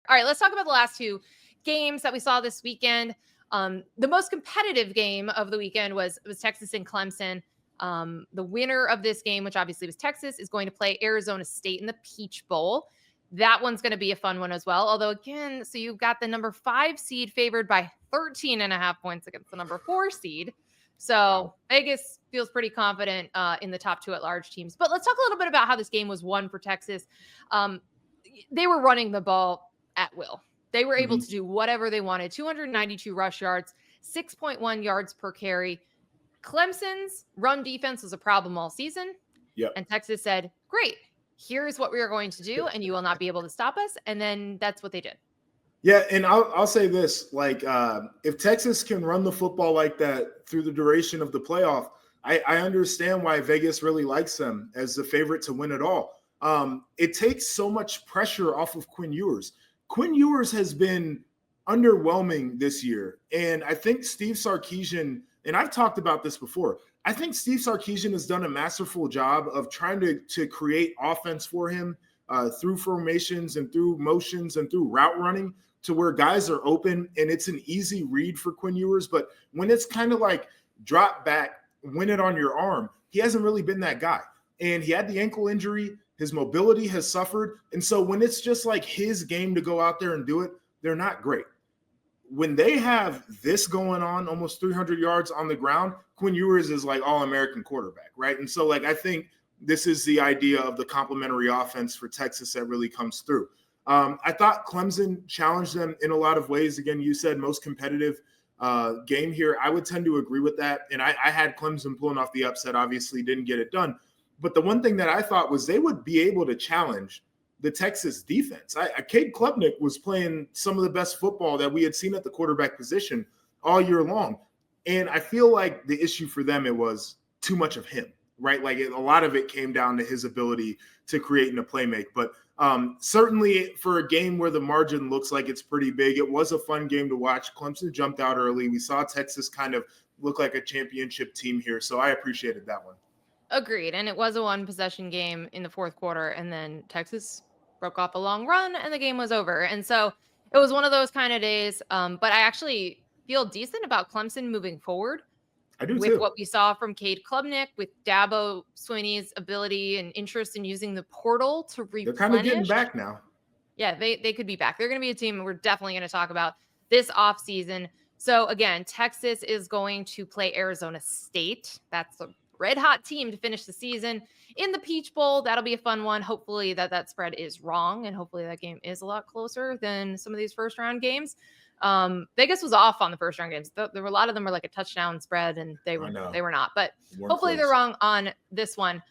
All right, let's talk about the last two games that we saw this weekend. The most competitive game of the weekend was Texas and Clemson. The winner of this game, which obviously was Texas, is going to play Arizona State in the Peach Bowl. That one's going to be a fun one as well. Although, again, so you've got the number 5 seed favored by 13.5 points against the number 4 seed. So Vegas feels pretty confident in the top 2 at-large teams. But let's talk a little bit about how this game was won for Texas. They were running the ball at will. They were able to do whatever they wanted. 292 rush yards, 6.1 yards per carry. Clemson's run defense was a problem all season. Yep. And Texas said, great, here's what we are going to do, and you will not be able to stop us. And then that's what they did. Yeah, and I'll say this, like if Texas can run the football like that through the duration of the playoff, I understand why Vegas really likes them as the favorite to win it all. It takes so much pressure off of Quinn Ewers. Quinn Ewers has been underwhelming this year, and I think Steve Sarkisian, and I've talked about this before, I think Steve Sarkisian has done a masterful job of trying to create offense for him through formations and through motions and through route running to where guys are open, and it's an easy read for Quinn Ewers. But when it's kind of like drop back, win it on your arm, he hasn't really been that guy. And he had the ankle injury. His mobility has suffered. And so when it's just like his game to go out there and do it, they're not great. When they have this going on, almost 300 yards on the ground, Quinn Ewers is like all-American quarterback, right? And so, like, I think this is the idea of the complementary offense for Texas that really comes through. I thought Clemson challenged them in a lot of ways. Again, you said most competitive game here. I would tend to agree with that. And I had Clemson pulling off the upset, obviously didn't get it done. But the one thing that I thought was they would be able to challenge the Texas defense. Cade Klubnik was playing some of the best football that we had seen at the quarterback position all year long. And I feel like the issue for them, it was too much of him, right? Like a lot of it came down to his ability to create and to play make. But certainly for a game where the margin looks like it's pretty big, it was a fun game to watch. Clemson jumped out early. We saw Texas kind of look like a championship team here. So I appreciated that one. Agreed. And it was a 1-possession game in the fourth quarter. And then Texas broke off a long run and the game was over. And so it was one of those kind of days. But I actually feel decent about Clemson moving forward. I do with too. What we saw from Cade Klubnik, with Dabo Swinney's ability and interest in using the portal to replenish. They're kind of getting back now. Yeah, they could be back. They're going to be a team we're definitely going to talk about this offseason. So again, Texas is going to play Arizona State. That's a red hot team to finish the season in the Peach Bowl. That'll be a fun one. Hopefully that spread is wrong, and hopefully that game is a lot closer than some of these first round games. Vegas was off on the first round games. There were a lot of them were like a touchdown spread, and they were not. But hopefully they're wrong on this one.